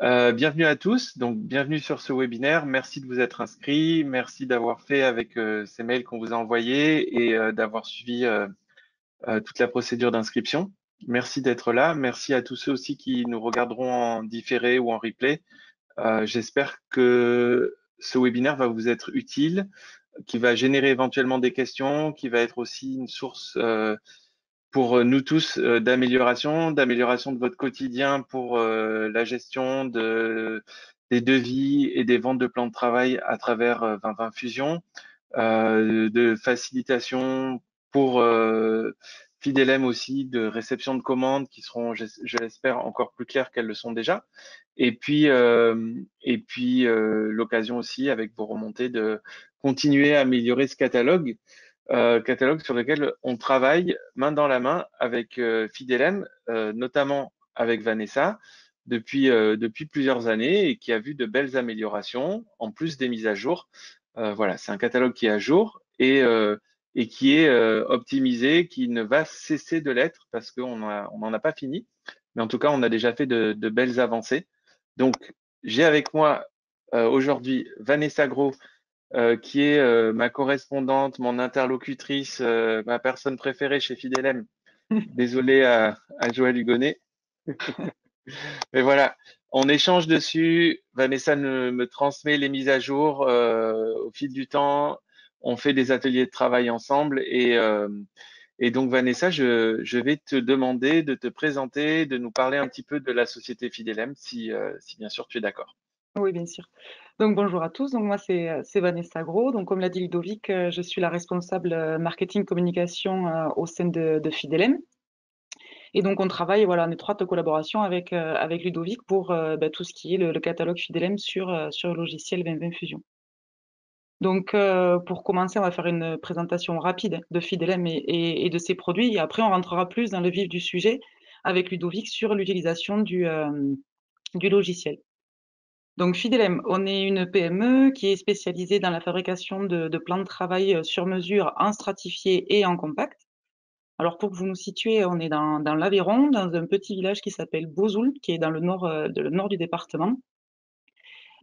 Bienvenue à tous. Donc, bienvenue sur ce webinaire. Merci de vous être inscrits. Merci d'avoir fait avec ces mails qu'on vous a envoyés et d'avoir suivi toute la procédure d'inscription. Merci d'être là. Merci à tous ceux aussi qui nous regarderont en différé ou en replay. J'espère que ce webinaire va vous être utile, qui va générer éventuellement des questions, qui va être aussi une source pour nous tous d'amélioration de votre quotidien pour la gestion des devis et des ventes de plans de travail à travers 2020 Fusion, de facilitation pour Fidelem aussi, de réception de commandes qui seront, je l'espère, encore plus claires qu'elles le sont déjà. Et puis l'occasion aussi, avec vos remontées, de continuer à améliorer ce catalogue sur lequel on travaille main dans la main avec Fidelem, notamment avec Vanessa, depuis plusieurs années et qui a vu de belles améliorations, en plus des mises à jour. Voilà, c'est un catalogue qui est à jour et qui est optimisé, qui ne va cesser de l'être parce qu'on n'en a pas fini. Mais en tout cas, on a déjà fait de belles avancées. Donc, j'ai avec moi aujourd'hui Vanessa Gros, qui est ma correspondante, mon interlocutrice, ma personne préférée chez Fidelem. Désolé à Joël Hugonnet. Mais voilà, on échange dessus. Vanessa me transmet les mises à jour au fil du temps. On fait des ateliers de travail ensemble. Et donc, Vanessa, je vais te demander de te présenter, de nous parler un petit peu de la société Fidelem, si bien sûr tu es d'accord. Oui, bien sûr. Donc bonjour à tous. Donc moi c'est Vanessa Gros. Donc comme l'a dit Ludovic, je suis la responsable marketing communication au sein de Fidelem. Et donc on travaille voilà en étroite collaboration avec Ludovic pour tout ce qui est le catalogue Fidelem sur le logiciel 2020 Fusion. Donc pour commencer, on va faire une présentation rapide de Fidelem et de ses produits. Et après on rentrera plus dans le vif du sujet avec Ludovic sur l'utilisation du logiciel. Donc Fidelem, on est une PME qui est spécialisée dans la fabrication de plans de travail sur mesure en stratifié et en compact. Alors pour que vous nous situez, on est dans l'Aveyron, dans un petit village qui s'appelle Bozoul, qui est dans le nord du département.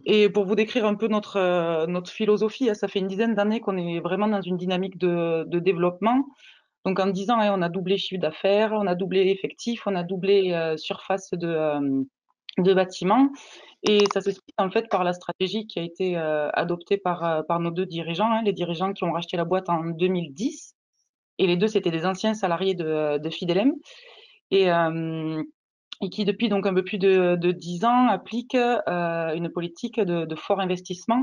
Et pour vous décrire un peu notre philosophie, ça fait une dizaine d'années qu'on est vraiment dans une dynamique de développement. Donc en 10 ans, on a doublé chiffre d'affaires, on a doublé effectif, on a doublé surface de bâtiments. Et ça s'explique en fait par la stratégie qui a été adoptée par nos deux dirigeants, les dirigeants qui ont racheté la boîte en 2010. Et les deux, c'était des anciens salariés de Fidelem. Et, euh, et qui, depuis donc un peu plus de 10 ans, appliquent une politique de fort investissement.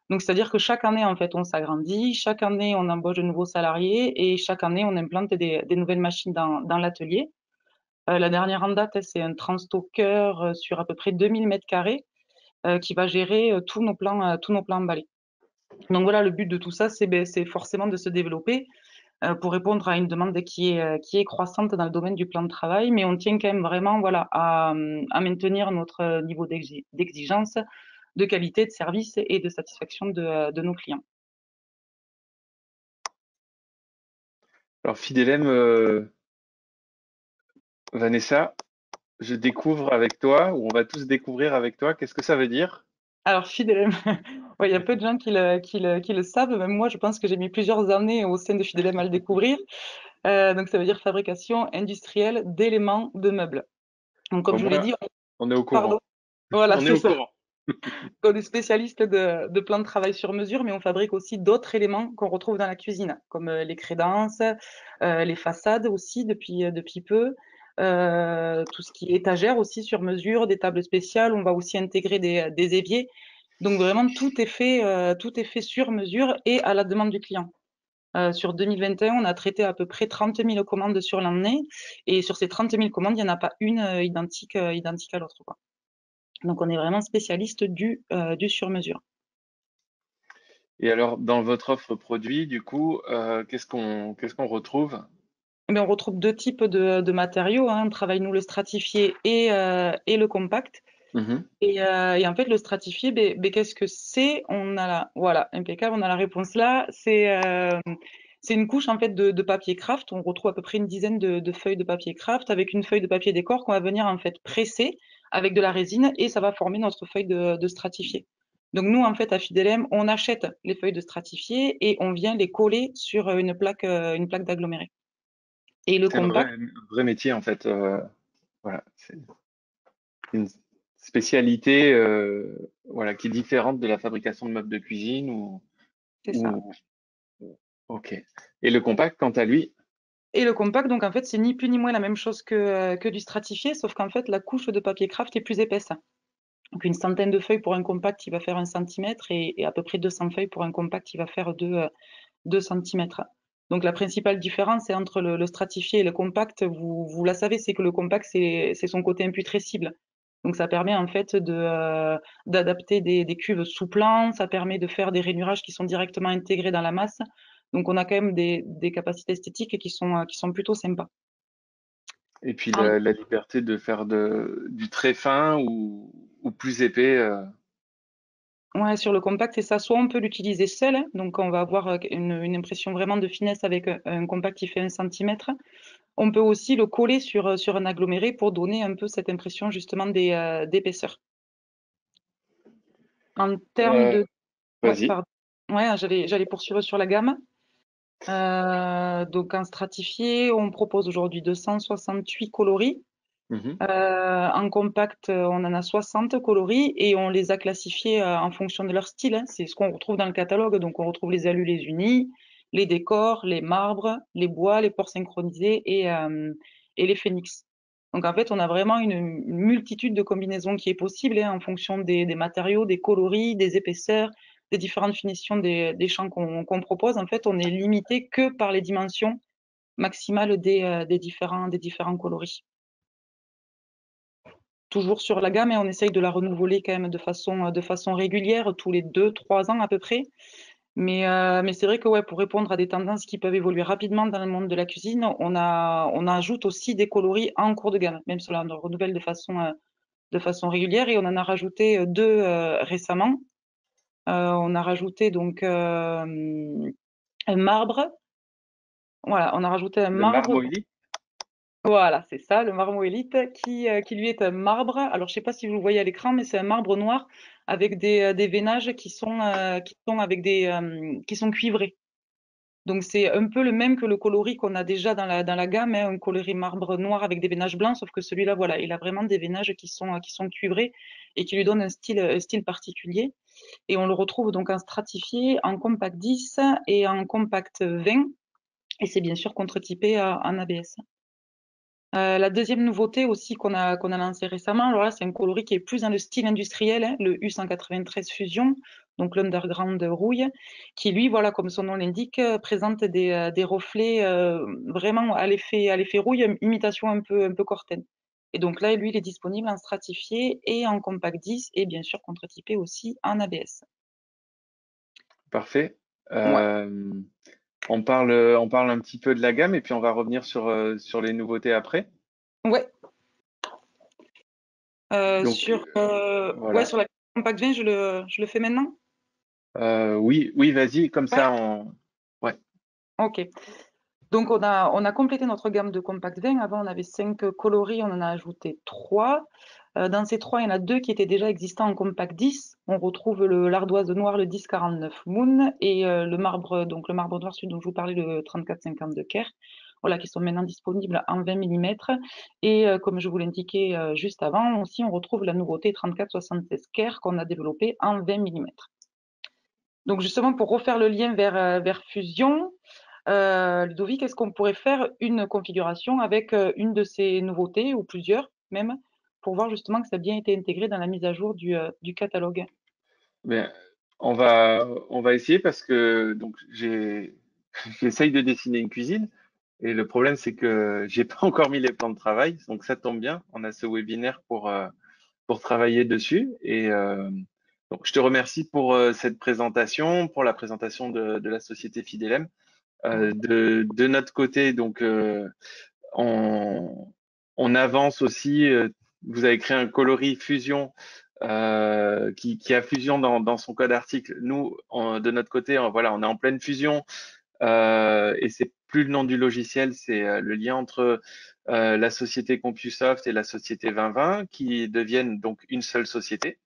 Donc, c'est-à-dire que chaque année, en fait, on s'agrandit, chaque année, on embauche de nouveaux salariés et chaque année, on implante des nouvelles machines dans l'atelier. La dernière en date, c'est un transstocker sur à peu près 2000 mètres carrés qui va gérer tous nos plans emballés. Donc voilà, le but de tout ça, c'est forcément de se développer pour répondre à une demande qui est croissante dans le domaine du plan de travail, mais on tient quand même vraiment voilà, à maintenir notre niveau d'exigence, de qualité, de service et de satisfaction de nos clients. Alors, Fidelem, Vanessa, je découvre avec toi, ou on va tous découvrir avec toi, qu'est-ce que ça veut dire? Alors, Fidelem, ouais, il y a peu de gens qui le savent. Même moi, je pense que j'ai mis plusieurs années au sein de Fidelem à le découvrir. Donc, ça veut dire fabrication industrielle d'éléments de meubles. Donc, comme Au je vous l'ai moins, dit, on est au pardon, courant. voilà, On est c'est au ça. courant. On est spécialiste de plans de travail sur mesure, mais on fabrique aussi d'autres éléments qu'on retrouve dans la cuisine, comme les crédences, les façades aussi depuis peu, tout ce qui est étagère aussi sur mesure, des tables spéciales. On va aussi intégrer des éviers. Donc vraiment tout est fait sur mesure et à la demande du client. Sur 2021, on a traité à peu près 30 000 commandes sur l'année, et sur ces 30 000 commandes, il n'y en a pas une identique à l'autre, quoi. Donc on est vraiment spécialiste du sur-mesure. Et alors, dans votre offre produit, du coup, qu'est-ce qu'on retrouve? Mais on retrouve deux types de matériaux, hein. On travaille nous le stratifié et le compact. Mhm. Et en fait, le stratifié, qu'est-ce que c'est? Voilà, impeccable, on a la réponse là. C'est une couche en fait de papier craft. On retrouve à peu près une dizaine de feuilles de papier craft avec une feuille de papier décor qu'on va venir en fait presser avec de la résine et ça va former notre feuille de stratifié. Donc nous, en fait, à Fidelem, on achète les feuilles de stratifié et on vient les coller sur une plaque d'aggloméré. Et le C'est compact, un vrai métier en fait. Voilà, c'est une spécialité voilà, qui est différente de la fabrication de meubles de cuisine c'est ça. ou ok. Et le compact, quant à lui, Et le compact, donc en fait, c'est ni plus ni moins la même chose que du stratifié, sauf qu'en fait, la couche de papier craft est plus épaisse. Donc une centaine de feuilles pour un compact, il va faire 1 centimètre et à peu près 200 feuilles pour un compact, il va faire 2 centimètres. Donc la principale différence c'est entre le stratifié et le compact, vous la savez, c'est que le compact, c'est son côté imputrescible. Donc ça permet en fait d'adapter des cuves sous plan, ça permet de faire des rainurages qui sont directement intégrés dans la masse. Donc on a quand même des capacités esthétiques qui sont plutôt sympas. et puis En la liberté de faire du très fin ou plus épais. Ouais, sur le compact, c'est ça. Soit on peut l'utiliser seul, hein, donc on va avoir une impression vraiment de finesse avec un compact qui fait 1 centimètre. On peut aussi le coller sur un aggloméré pour donner un peu cette impression justement d'épaisseur. En termes Euh, de... Ouais, vas-y. pardon. Ouais, j'allais poursuivre sur la gamme. Donc en stratifié, on propose aujourd'hui 268 coloris. Mhm. En compact, on en a 60 coloris et on les a classifiés en fonction de leur style, hein. C'est ce qu'on retrouve dans le catalogue. Donc, on retrouve les allus unis, les décors, les marbres, les bois, les ports synchronisés et les phénix. Donc, en fait, on a vraiment une multitude de combinaisons qui est possible hein, en fonction des matériaux, des coloris, des épaisseurs, des différentes finitions des champs qu'on propose. En fait, on est limité que par les dimensions maximales des différents coloris. Toujours sur la gamme et on essaye de la renouveler quand même de façon régulière, tous les 2, 3 ans à peu près. Mais c'est vrai que ouais, pour répondre à des tendances qui peuvent évoluer rapidement dans le monde de la cuisine, on ajoute aussi des coloris en cours de gamme, même si on le renouvelle de façon régulière et on en a rajouté deux récemment. On a rajouté donc un marbre. Voilà, on a rajouté un Le marbre. marmoili, Voilà, c'est ça, le marmoélite qui lui est un marbre. Alors, je sais pas si vous le voyez à l'écran, mais c'est un marbre noir avec des veinages qui sont avec qui sont cuivrés. Donc, c'est un peu le même que le coloris qu'on a déjà dans la gamme, hein, un coloris marbre noir avec des veinages blancs, sauf que celui-là, voilà, il a vraiment des veinages qui sont cuivrés et qui lui donnent un style particulier. Et on le retrouve donc en stratifié, en compact 10 et en compact 20. Et c'est bien sûr contre-typé en ABS. La deuxième nouveauté aussi qu'on a lancée récemment, alors là, c'est un coloris qui est plus dans le style industriel, hein, le U193 Fusion, donc l'underground rouille, qui lui, voilà, comme son nom l'indique, présente des reflets vraiment à l'effet rouille, imitation un peu Corten. Et donc là, lui, il est disponible en stratifié et en compact 10 et bien sûr contre-typé aussi en ABS. parfait. Ouais, Euh, on parle un petit peu de la gamme et puis on va revenir sur les nouveautés après. ouais. Donc Ouais, voilà. sur la compact 20, je le fais maintenant? Oui, oui, vas-y, comme Ouais, ça on. Ouais, ok. Donc, on a complété notre gamme de compact 20. Avant, on avait 5 coloris, on en a ajouté 3. Dans ces 3, il y en a 2 qui étaient déjà existants en compact 10. On retrouve l'ardoise noire, le 1049 Moon, et le marbre noir, celui dont je vous parlais, le 3452 Caire. Voilà, qui sont maintenant disponibles en 20 mm. Et comme je vous l'indiquais juste avant, aussi, on retrouve la nouveauté 3476 Caire qu'on a développée en 20 mm. Donc, justement, pour refaire le lien vers Fusion, Ludovic, est-ce qu'on pourrait faire une configuration avec une de ces nouveautés ou plusieurs même pour voir justement que ça a bien été intégré dans la mise à jour du catalogue? mais on va essayer parce que donc j'essaye de dessiner une cuisine et le problème c'est que j'ai pas encore mis les plans de travail, donc ça tombe bien. On a ce webinaire pour travailler dessus et donc je te remercie pour cette présentation, pour la présentation de la société Fidelem. De notre côté, donc on, on avance aussi. Vous avez créé un coloris fusion qui a fusion dans son code article. Nous, de notre côté, voilà, on est en pleine fusion et c'est plus le nom du logiciel, c'est le lien entre la société CompuSoft et la société 2020 qui deviennent donc une seule société.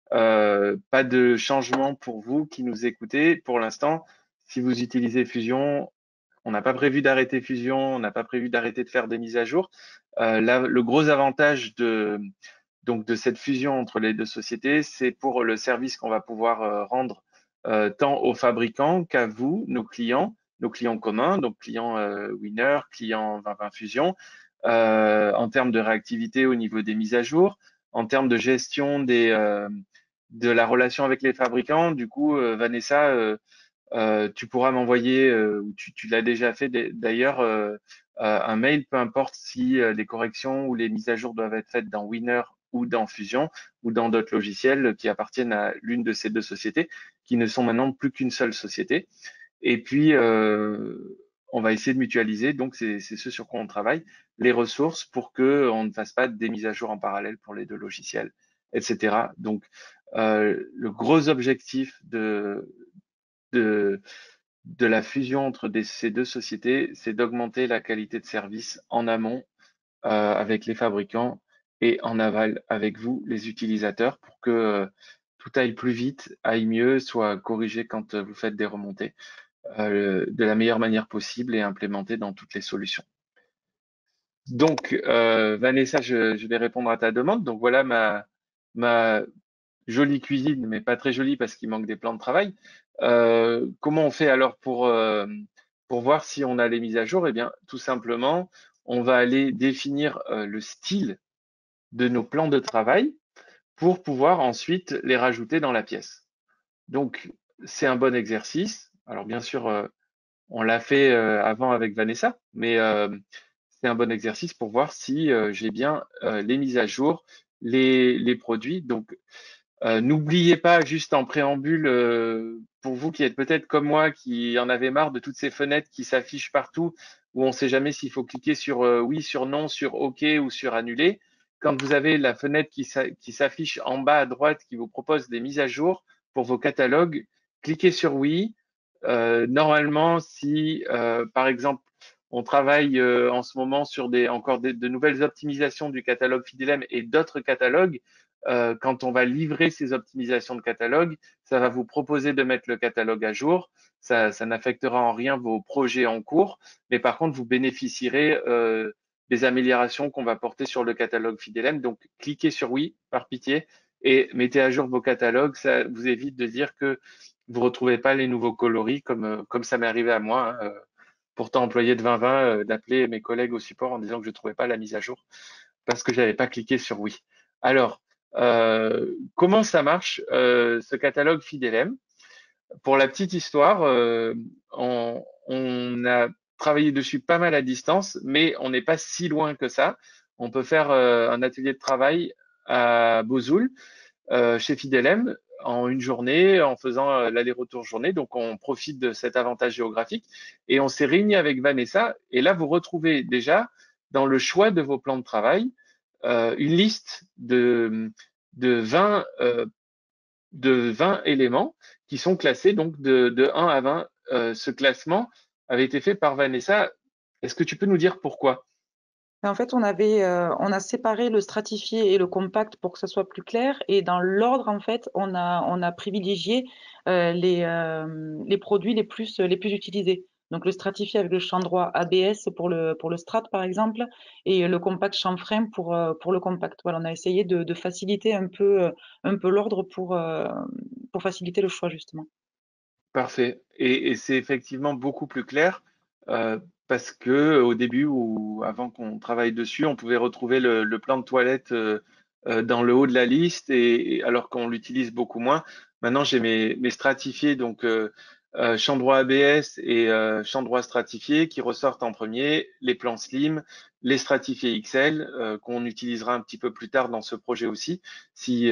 Pas de changement pour vous qui nous écoutez. Pour l'instant, si vous utilisez Fusion, on n'a pas prévu d'arrêter Fusion, on n'a pas prévu d'arrêter de faire des mises à jour. Là, le gros avantage de cette fusion entre les deux sociétés, c'est pour le service qu'on va pouvoir rendre tant aux fabricants qu'à vous, nos clients communs, donc clients Winner, clients 2020 Fusion, en termes de réactivité au niveau des mises à jour, en termes de gestion de la relation avec les fabricants. Du coup, Vanessa, tu pourras m'envoyer, ou tu l'as déjà fait d'ailleurs, un mail, peu importe si les corrections ou les mises à jour doivent être faites dans Winner ou dans Fusion ou dans d'autres logiciels qui appartiennent à l'une de ces deux sociétés, qui ne sont maintenant plus qu'une seule société. Et puis, on va essayer de mutualiser, donc c'est ce sur quoi on travaille, les ressources pour que on ne fasse pas des mises à jour en parallèle pour les deux logiciels, etc. Donc, le gros objectif de, de la fusion entre ces deux sociétés, c'est d'augmenter la qualité de service en amont avec les fabricants et en aval avec vous, les utilisateurs, pour que tout aille plus vite, aille mieux, soit corrigé quand vous faites des remontées de la meilleure manière possible et implémenté dans toutes les solutions. Donc, Vanessa, je vais répondre à ta demande. Donc voilà ma jolie cuisine, mais pas très jolie parce qu'il manque des plans de travail. Comment on fait alors pour voir si on a les mises à jour? Eh bien, tout simplement, on va aller définir le style de nos plans de travail pour pouvoir ensuite les rajouter dans la pièce. Donc, c'est un bon exercice. Alors, bien sûr, on l'a fait avant avec Vanessa, mais c'est un bon exercice pour voir si j'ai bien les mises à jour, les produits. Donc, n'oubliez pas, juste en préambule, pour vous qui êtes peut-être comme moi, qui en avez marre de toutes ces fenêtres qui s'affichent partout, où on ne sait jamais s'il faut cliquer sur oui, sur non, sur OK ou sur annuler. Quand vous avez la fenêtre qui s'affiche en bas à droite, qui vous propose des mises à jour pour vos catalogues, cliquez sur oui. Normalement, si par exemple on travaille en ce moment sur encore de nouvelles optimisations du catalogue Fidelem et d'autres catalogues, quand on va livrer ces optimisations de catalogue, ça va vous proposer de mettre le catalogue à jour. Ça n'affectera en rien vos projets en cours, mais par contre, vous bénéficierez des améliorations qu'on va porter sur le catalogue Fidelem. Donc, cliquez sur oui, par pitié, et mettez à jour vos catalogues. Ça vous évite de dire que vous ne retrouvez pas les nouveaux coloris, comme ça m'est arrivé à moi, hein, pourtant employé de 2020, d'appeler mes collègues au support en disant que je ne trouvais pas la mise à jour parce que j'avais pas cliqué sur oui. Alors, comment ça marche ce catalogue Fidelem? Pour la petite histoire, on a travaillé dessus pas mal à distance, mais on n'est pas si loin que ça. On peut faire un atelier de travail à Bozoul, chez Fidelem, en une journée, en faisant l'aller-retour journée. Donc, on profite de cet avantage géographique et on s'est réunis avec Vanessa. Et là, vous retrouvez déjà dans le choix de vos plans de travail une liste de 20 de 20 éléments qui sont classés donc de 1 à 20. Ce classement avait été fait par Vanessa. Est-ce que tu peux nous dire pourquoi? En fait, on a séparé le stratifié et le compact pour que ce soit plus clair. Et dans l'ordre, en fait, on a privilégié les produits les plus utilisés. Donc le stratifié avec le champ droit ABS pour le strat, par exemple, et le compact chanfrein pour le compact. Voilà, on a essayé de faciliter un peu l'ordre pour faciliter le choix, justement. Parfait. Et c'est effectivement beaucoup plus clair parce que au début ou avant qu'on travaille dessus, on pouvait retrouver le plan de toilette dans le haut de la liste et alors qu'on l'utilise beaucoup moins. Maintenant, j'ai mes stratifiés, donc champ droit ABS et champ droit stratifié qui ressortent en premier, les plans slim, les stratifiés XL qu'on utilisera un petit peu plus tard dans ce projet aussi, si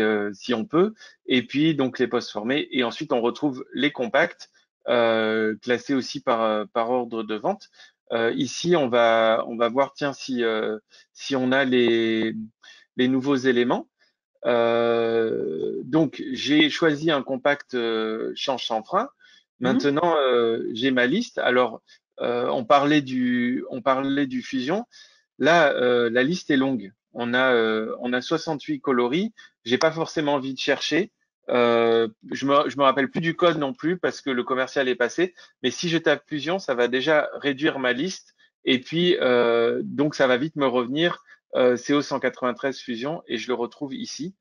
on peut. Et puis donc les postes formés. Et ensuite, on retrouve les compacts classés aussi par ordre de vente. Ici, on va voir, tiens, si on a les nouveaux éléments. Donc, j'ai choisi un compact change sans frein. Mhm. Maintenant, j'ai ma liste. Alors, on parlait du fusion. Là, la liste est longue. On a 68 coloris. J'ai pas forcément envie de chercher. Je me rappelle plus du code non plus parce que le commercial est passé. Mais si je tape fusion, ça va déjà réduire ma liste. Et puis, donc, ça va vite me revenir CO 193 fusion et je le retrouve ici.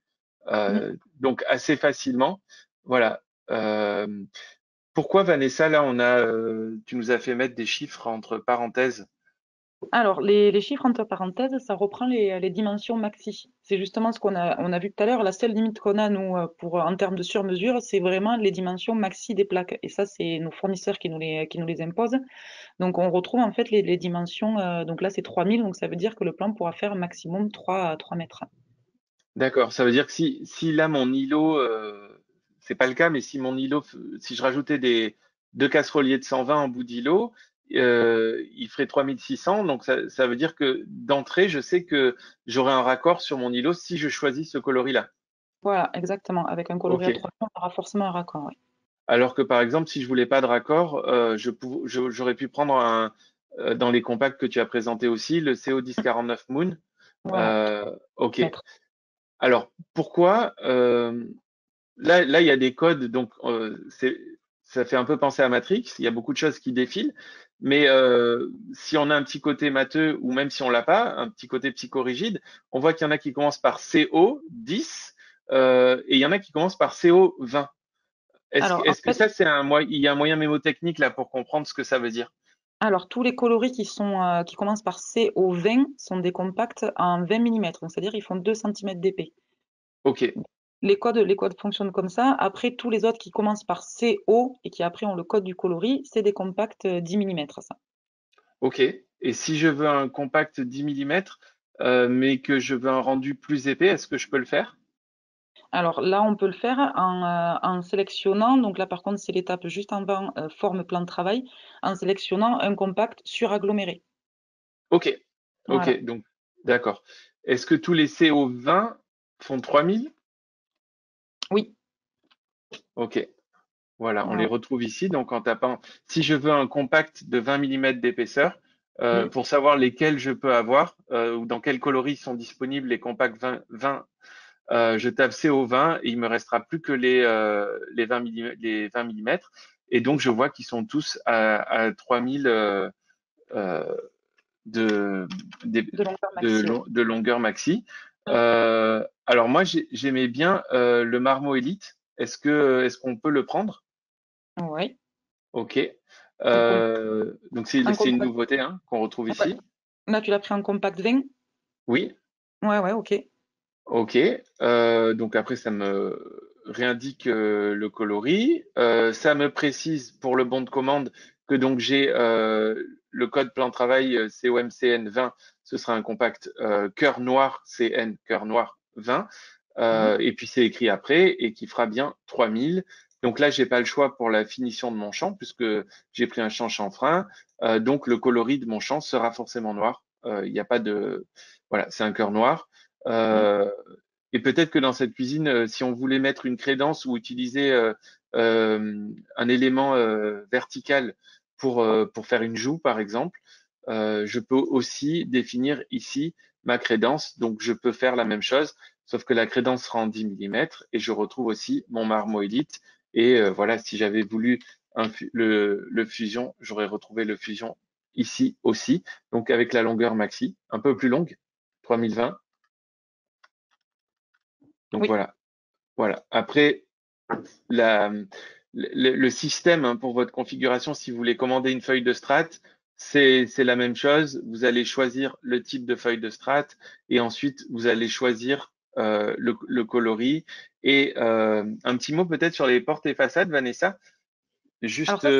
Mhm. Donc, assez facilement. Voilà. Euh, Pourquoi, Vanessa, là, tu nous as fait mettre des chiffres entre parenthèses. Alors, les chiffres entre parenthèses, ça reprend les dimensions maxi. C'est justement ce qu'on a vu tout à l'heure. La seule limite qu'on a, nous, en termes de sur-mesure, c'est vraiment les dimensions maxi des plaques. Et ça, c'est nos fournisseurs qui nous les imposent. Donc, on retrouve en fait les dimensions. Donc là, c'est 3000. Donc, ça veut dire que le plan pourra faire maximum 3 mètres. D'accord. Ça veut dire que si là, mon îlot, c'est pas le cas, mais si mon îlot, si je rajoutais deux casseroliers de 120 en bout d'îlot, il ferait 3600. Donc, ça veut dire que d'entrée, je sais que j'aurai un raccord sur mon îlot si je choisis ce coloris-là. Voilà, exactement. Avec un coloris OK. à 3000, on aura forcément un raccord. Oui. Alors que par exemple, si je voulais pas de raccord, j'aurais pu prendre dans les compacts que tu as présenté aussi, le CO 1049 Moon. Voilà, OK. mètres. Alors pourquoi là il y a des codes, donc ça fait un peu penser à Matrix. Il y a beaucoup de choses qui défilent, mais si on a un petit côté matheux ou même si on l'a pas, un petit côté psychorigide, on voit qu'il y en a qui commencent par CO 10 et il y en a qui commencent par CO 20. Alors, en Est-ce que fait, ça, il y a un moyen mémotechnique là pour comprendre ce que ça veut dire? tous les coloris qui commencent par C au 20 sont des compacts en 20 millimètres. Donc, c'est-à-dire ils font 2 centimètres d'épais. Ok, Les codes fonctionnent comme ça. Après, tous les autres qui commencent par CO et qui après ont le code du coloris, c'est des compacts 10 millimètres, ça. ok. Et si je veux un compact 10 millimètres, mais que je veux un rendu plus épais, est-ce que je peux le faire? Alors là, on peut le faire en sélectionnant, donc là par contre c'est l'étape juste avant, forme plan de travail, en sélectionnant un compact suraggloméré. Ok, Voilà. ok, donc d'accord. Est-ce que tous les CO20 font 3000? Oui, Ok, voilà, on les voilà. retrouve ici. Donc en tapant, si je veux un compact de 20 millimètres d'épaisseur, Mmh. pour savoir lesquels je peux avoir, ou dans quels coloris sont disponibles les compacts 20, je tape CO20 et il me restera plus que les 20 les 20 millimètres. Et C'est donc, je ça, vois qu'ils sont tous à 3000 euh, de, de, de longueur maxi, ouais. de longueur maxi. Mmh. Alors moi, j'aimais bien le Marmot Elite. Est-ce qu'on peut le prendre? Ouais. OK. Donc Donc, un c'est une compact, nouveauté hein, qu'on retrouve ouais. ici. Là, tu l'as pris en compact 20? Oui. Ouais, ouais, OK. Ok, donc après ça me réindique le coloris. Ça me précise pour le bon de commande que donc j'ai le code plan de travail COMCN 20, ce sera un compact cœur noir CN cœur noir 20. Mmh. Et puis c'est écrit après et qui fera bien 3000. Donc là j'ai pas le choix pour la finition de mon champ puisque j'ai pris un champ chanfrein. Donc le coloris de mon champ sera forcément noir. Il n'y a pas de voilà, c'est un cœur noir. Mmh. Euh, et peut-être que dans cette cuisine, si on voulait mettre une crédence ou utiliser un élément vertical pour faire une joue, par exemple, je peux aussi définir ici ma crédence. Donc, je peux faire la même chose, sauf que la crédence sera en 10 millimètres et je retrouve aussi mon marmoélite. Et voilà, si j'avais voulu le fusion, j'aurais retrouvé le fusion ici aussi. Donc, avec la longueur maxi, un peu plus longue, 3020. Donc, Oui. voilà. Voilà. Après, le système hein, pour votre configuration, si vous voulez commander une feuille de strat, c'est la même chose. Vous allez choisir le type de feuille de strat et ensuite vous allez choisir le coloris. Et un petit mot peut-être sur les portes et façades, Vanessa. Alors Juste, ça,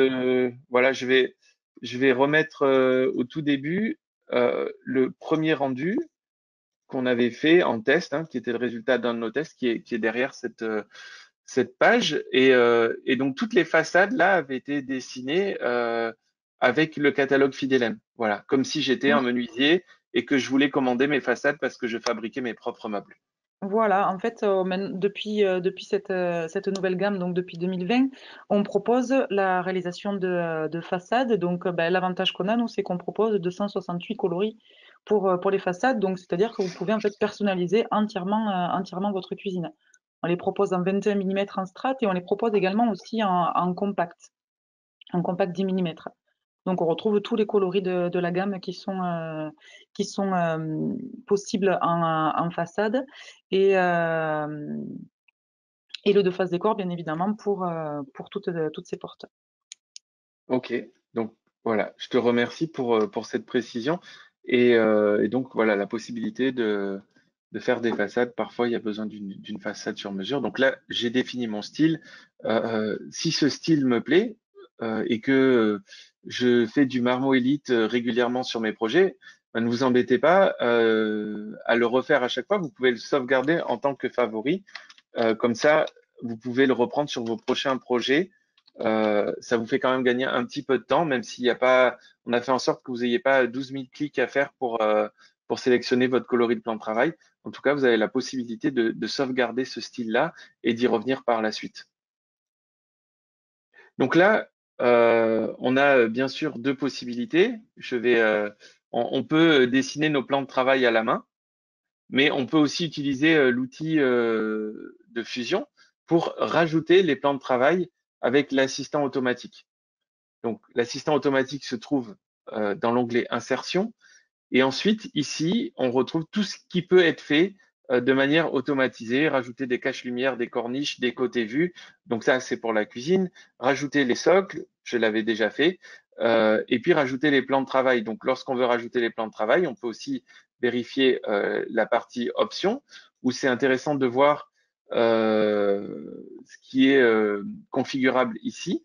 voilà, je vais remettre au tout début le premier rendu qu'on avait fait en test, hein, qui était le résultat d'un de nos tests, qui est derrière cette page. Et donc, toutes les façades, là, avaient été dessinées avec le catalogue Fidelem. Voilà, comme si j'étais un mmh. menuisier et que je voulais commander mes façades parce que je fabriquais mes propres meubles. Voilà, en fait, depuis cette nouvelle gamme, donc depuis 2020, on propose la réalisation de façades. Donc, l'avantage qu'on a, nous, c'est qu'on propose 268 coloris pour les façades. Donc, c'est-à-dire que vous pouvez en fait personnaliser entièrement votre cuisine. On les propose en 21 mm en strat et on les propose également aussi en compact 10 mm. Donc on retrouve tous les coloris de la gamme qui sont possibles en façade et, euh, et le de face décor bien évidemment pour toutes ces portes. Ok, donc voilà, je te remercie pour cette précision. Et donc voilà, la possibilité de faire des façades, parfois il y a besoin d'une façade sur mesure. Donc là, j'ai défini mon style. Si ce style me plaît et que je fais du marmoélite régulièrement sur mes projets, ben, ne vous embêtez pas à le refaire à chaque fois. Vous pouvez le sauvegarder en tant que favori. Comme ça, vous pouvez le reprendre sur vos prochains projets. Ça vous fait quand même gagner un petit peu de temps, même s'il n'y a pas, on a fait en sorte que vous n'ayez pas 12 000 clics à faire pour sélectionner votre coloris de plan de travail. En tout cas, vous avez la possibilité de sauvegarder ce style-là et d'y revenir par la suite. Donc là, on a bien sûr deux possibilités. On peut dessiner nos plans de travail à la main, mais on peut aussi utiliser l'outil de fusion pour rajouter les plans de travail avec l'assistant automatique. Donc, l'assistant automatique se trouve dans l'onglet Insertion. Et ensuite, ici, on retrouve tout ce qui peut être fait de manière automatisée, rajouter des caches-lumière, des corniches, des côtés vus. Donc ça, c'est pour la cuisine. Rajouter les socles, je l'avais déjà fait. Et puis rajouter les plans de travail. Donc lorsqu'on veut rajouter les plans de travail, on peut aussi vérifier la partie options, où c'est intéressant de voir ce qui est configurable ici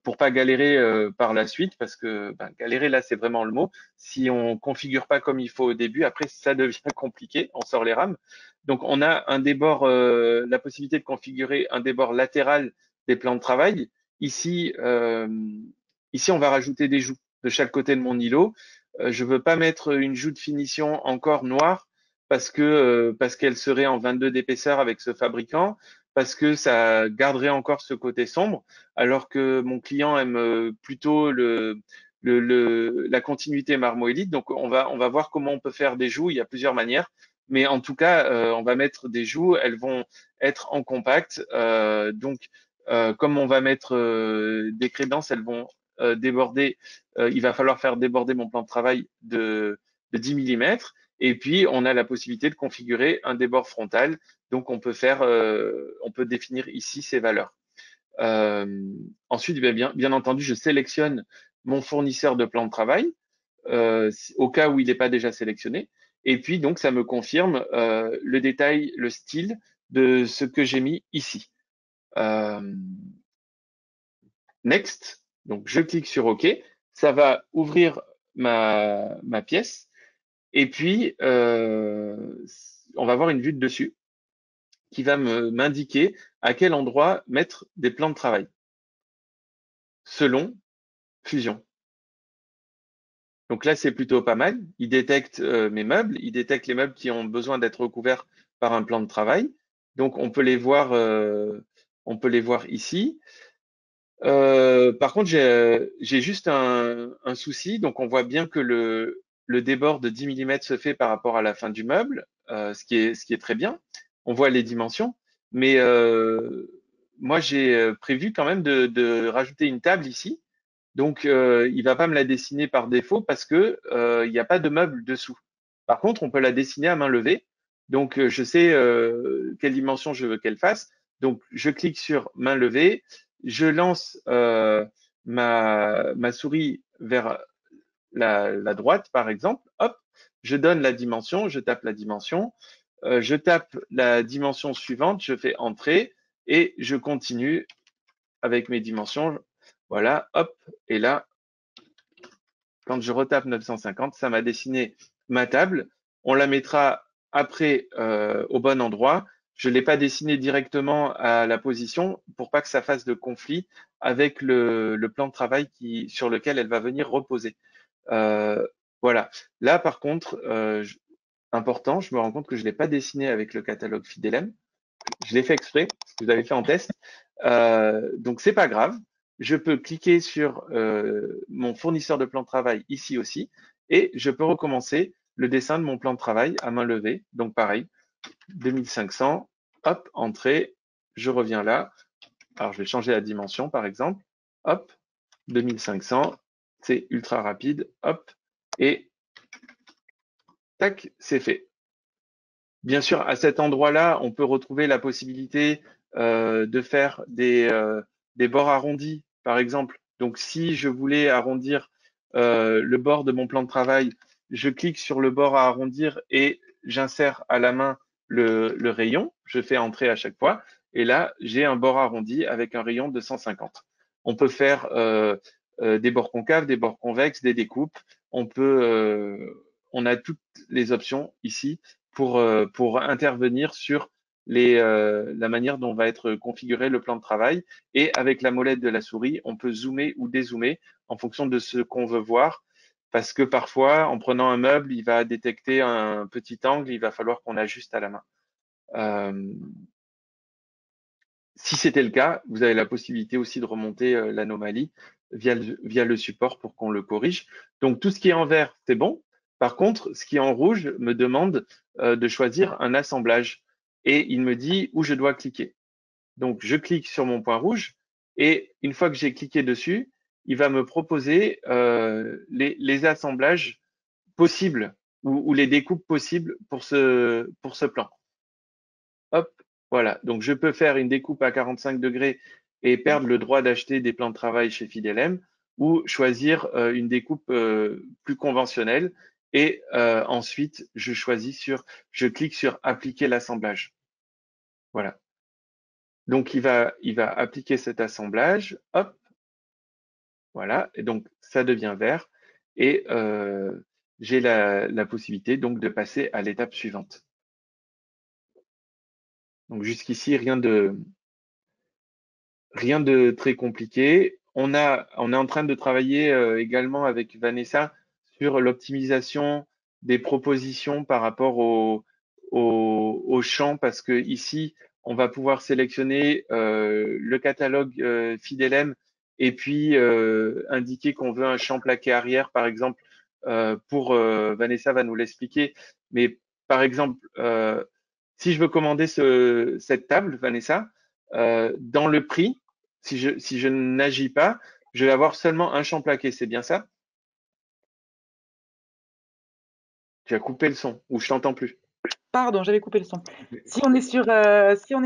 pour pas galérer par la suite, parce que galérer là, c'est vraiment le mot. Si on configure pas comme il faut au début, après ça devient compliqué, on sort les rames. Donc on a un débord, la possibilité de configurer un débord latéral des plans de travail. Ici, ici on va rajouter des joues de chaque côté de mon îlot. Je veux pas mettre une joue de finition encore noire parce qu'elle serait en 22 d'épaisseur avec ce fabricant, parce que ça garderait encore ce côté sombre, alors que mon client aime plutôt la continuité marmoélite. Donc, on va voir comment on peut faire des joues. Il y a plusieurs manières. Mais en tout cas, on va mettre des joues. Elles vont être en compact. Comme on va mettre des crédences, elles vont déborder. Il va falloir faire déborder mon plan de travail de 10 mm. Et puis, on a la possibilité de configurer un débord frontal. Donc, on peut définir ici ces valeurs. Ensuite, bien entendu, je sélectionne mon fournisseur de plan de travail au cas où il n'est pas déjà sélectionné. Et puis, donc, ça me confirme le détail, le style de ce que j'ai mis ici. Next. Donc, je clique sur OK. Ça va ouvrir ma pièce. Et puis, on va avoir une vue de dessus qui va m'indiquer à quel endroit mettre des plans de travail selon Fusion. Donc là, c'est plutôt pas mal. Il détecte mes meubles, il détecte les meubles qui ont besoin d'être recouverts par un plan de travail. Donc on peut les voir ici. Par contre, j'ai juste un souci. Donc on voit bien que le débord de 10 mm se fait par rapport à la fin du meuble, ce qui est très bien. On voit les dimensions, mais moi j'ai prévu quand même de rajouter une table ici. Donc, il va pas me la dessiner par défaut parce que il n'y a pas de meuble dessous. Par contre, on peut la dessiner à main levée. Donc, je sais quelle dimension je veux qu'elle fasse. Donc, je clique sur main levée, je lance ma souris vers la droite, par exemple. Hop, je donne la dimension, je tape la dimension, je tape la dimension suivante, je fais entrer et je continue avec mes dimensions. Voilà, hop, et là, quand je retape 950, ça m'a dessiné ma table. On la mettra après au bon endroit. Je ne l'ai pas dessiné directement à la position pour pas que ça fasse de conflit avec le plan de travail sur lequel elle va venir reposer. Euh, voilà. Là, par contre, important, je me rends compte que je ne l'ai pas dessiné avec le catalogue Fidelem. Je l'ai fait exprès, parce que vous avez fait en test. Donc, c'est pas grave. Je peux cliquer sur mon fournisseur de plan de travail ici aussi, et je peux recommencer le dessin de mon plan de travail à main levée. Donc, pareil, 2500, hop, entrée, je reviens là. Alors, je vais changer la dimension, par exemple. Hop, 2500, c'est ultra rapide. Hop, et tac, c'est fait. Bien sûr, à cet endroit-là, on peut retrouver la possibilité de faire des bords arrondis, par exemple. Donc, si je voulais arrondir le bord de mon plan de travail, je clique sur le bord à arrondir et j'insère à la main le rayon. Je fais entrer à chaque fois. Et là, j'ai un bord arrondi avec un rayon de 150. On peut faire des bords concaves, des bords convexes, des découpes. On a toutes les options ici pour intervenir sur la manière dont va être configuré le plan de travail. Et avec la molette de la souris, on peut zoomer ou dézoomer en fonction de ce qu'on veut voir. Parce que parfois, en prenant un meuble, il va détecter un petit angle, il va falloir qu'on ajuste à la main. Euh, Si c'était le cas, vous avez la possibilité aussi de remonter l'anomalie via le support pour qu'on le corrige. Donc tout ce qui est en vert, c'est bon. Par contre, ce qui est en rouge me demande de choisir un assemblage et il me dit où je dois cliquer. Donc je clique sur mon point rouge et une fois que j'ai cliqué dessus, il va me proposer les assemblages possibles ou les découpes possibles pour ce plan. Hop, voilà. Donc, je peux faire une découpe à 45 degrés et perdre le droit d'acheter des plans de travail chez Fidelem ou choisir une découpe plus conventionnelle. Et ensuite, je clique sur appliquer l'assemblage. Voilà. Donc, il va appliquer cet assemblage. Hop, voilà. Et donc, ça devient vert. Et j'ai la possibilité donc de passer à l'étape suivante. Donc, jusqu'ici, rien de très compliqué. On est en train de travailler également avec Vanessa sur l'optimisation des propositions par rapport au champ parce que ici, on va pouvoir sélectionner le catalogue Fidelem et puis indiquer qu'on veut un champ plaqué arrière, par exemple, Vanessa va nous l'expliquer. Mais par exemple, si je veux commander cette table, Vanessa, dans le prix, si je n'agis pas, je vais avoir seulement un champ plaqué, c'est bien ça? Tu as coupé le son ou je t'entends plus. Pardon, j'avais coupé le son. Si on est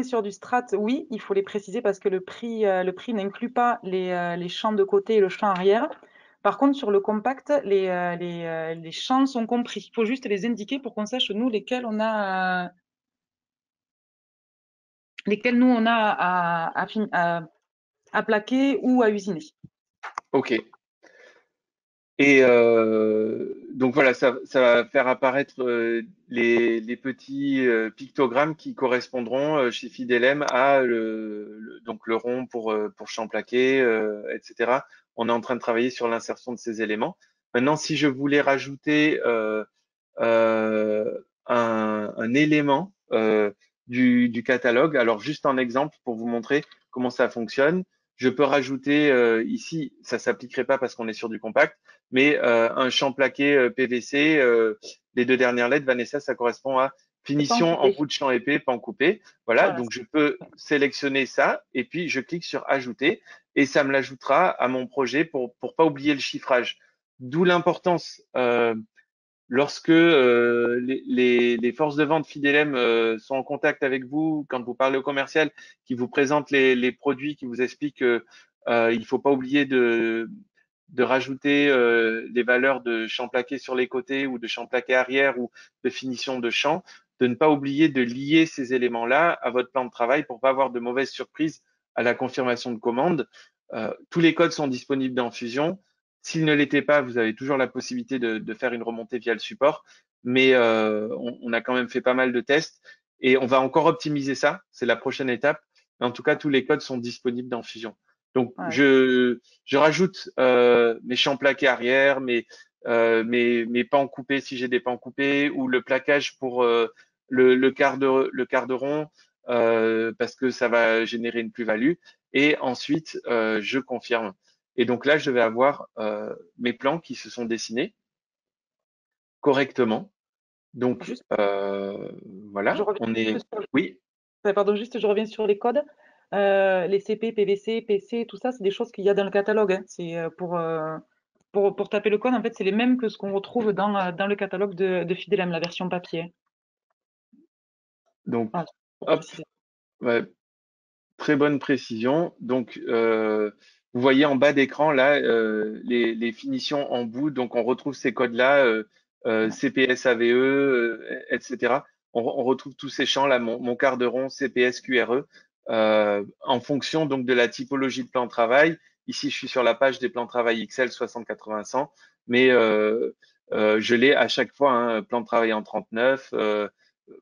sur du strat, oui, il faut les préciser parce que le prix n'inclut pas les champs de côté et le champ arrière. Par contre, sur le compact, les champs sont compris. Il faut juste les indiquer pour qu'on sache, nous, lesquels nous, on a à plaquer ou à usiner. Ok. Et donc voilà, ça va faire apparaître les petits pictogrammes qui correspondront chez Fidelem à donc le rond pour champ plaqué, etc. On est en train de travailler sur l'insertion de ces éléments. Maintenant, si je voulais rajouter un élément du catalogue. Alors, juste un exemple pour vous montrer comment ça fonctionne. Je peux rajouter ici, ça s'appliquerait pas parce qu'on est sur du compact, mais un champ plaqué PVC, les deux dernières lettres, Vanessa, ça correspond à Pas en finition en coupé. bout de champ épais, pan coupé. Voilà, Voilà. donc je peux sélectionner ça et puis je clique sur ajouter et ça me l'ajoutera à mon projet pour pas oublier le chiffrage. D'où l'importance lorsque les forces de vente Fidelem sont en contact avec vous, quand vous parlez au commercial, qui vous présentent les produits, qui vous expliquent qu'il ne faut pas oublier de rajouter les valeurs de champ plaqué sur les côtés ou de champ plaqué arrière ou de finition de champ, de ne pas oublier de lier ces éléments-là à votre plan de travail pour pas avoir de mauvaises surprises à la confirmation de commande. Tous les codes sont disponibles dans Fusion. S'il ne l'était pas, vous avez toujours la possibilité de faire une remontée via le support, mais on a quand même fait pas mal de tests et on va encore optimiser ça. C'est la prochaine étape. Mais en tout cas, tous les codes sont disponibles dans Fusion. Donc, Voilà. je rajoute mes champs plaqués arrière, mes pans coupés si j'ai des pans coupés, ou le plaquage pour le quart de rond, parce que ça va générer une plus-value. Et ensuite, je confirme. Et donc là, je vais avoir mes plans qui se sont dessinés correctement. Donc Juste, je voilà, reviens on est. juste sur, Oui, pardon, juste, je reviens sur les codes. Les CP, PVC, PC, tout ça, c'est des choses qu'il y a dans le catalogue, hein. C'est pour taper le code, en fait, c'est les mêmes que ce qu'on retrouve dans le catalogue de Fidelem, la version papier. donc Voilà, pour hop, préciser. ouais, très bonne précision. Donc vous voyez en bas d'écran là les finitions en bout. Donc on retrouve ces codes-là, Voilà. CPS AVE, etc. On retrouve tous ces champs là, mon quart de rond, CPS QRE, en fonction donc de la typologie de plan de travail. Ici, je suis sur la page des plans de travail XL 60-80-100, mais je l'ai à chaque fois, hein, plan de travail en 39,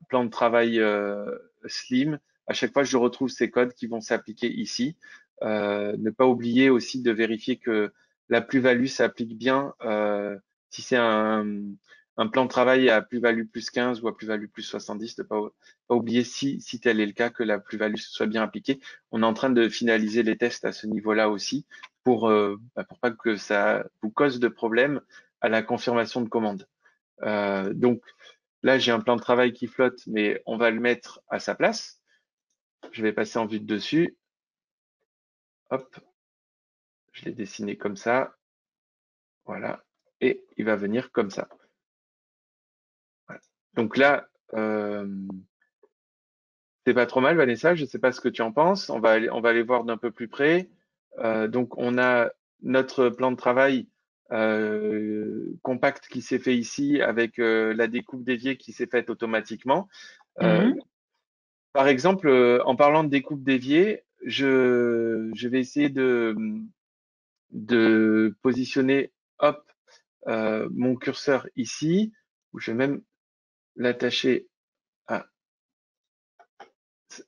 plan de travail slim. À chaque fois, je retrouve ces codes qui vont s'appliquer ici. Ne pas oublier aussi de vérifier que la plus-value s'applique bien. Si c'est un plan de travail à plus-value plus 15 ou à plus-value plus 70, ne pas oublier si tel est le cas que la plus-value soit bien appliquée. On est en train de finaliser les tests à ce niveau-là aussi pour pas que ça vous cause de problème à la confirmation de commande. Donc là, j'ai un plan de travail qui flotte, mais on va le mettre à sa place. Je vais passer en vue de dessus. Hop, je l'ai dessiné comme ça. Voilà. Et il va venir comme ça. Voilà. Donc là, c'est pas trop mal, Vanessa. Je ne sais pas ce que tu en penses. On va aller voir d'un peu plus près. Donc, on a notre plan de travail compact qui s'est fait ici avec la découpe d'évier qui s'est faite automatiquement. Euh, Mhm. Par exemple, en parlant de découpe d'évier, je vais essayer de positionner hop, mon curseur ici, où je vais même l'attacher à,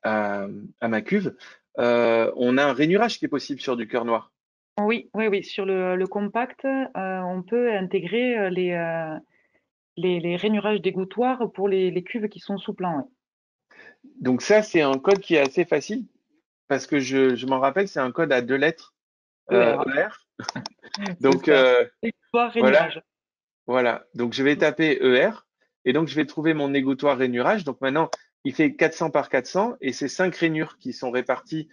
à, à ma cuve. On a un rainurage qui est possible sur du cœur noir. Oui, oui, oui. Sur le compact, on peut intégrer les rainurages dégouttoirs pour les cuves qui sont sous plan. Ouais. Donc ça, c'est un code qui est assez facile parce que je m'en rappelle, c'est un code à 2 lettres ER, ER. c'est Donc ça. Dégouttoir, voilà, rainurage. voilà. Donc je vais taper ER et donc je vais trouver mon égouttoir rainurage. Donc maintenant, il fait 400 par 400 et c'est 5 rainures qui sont réparties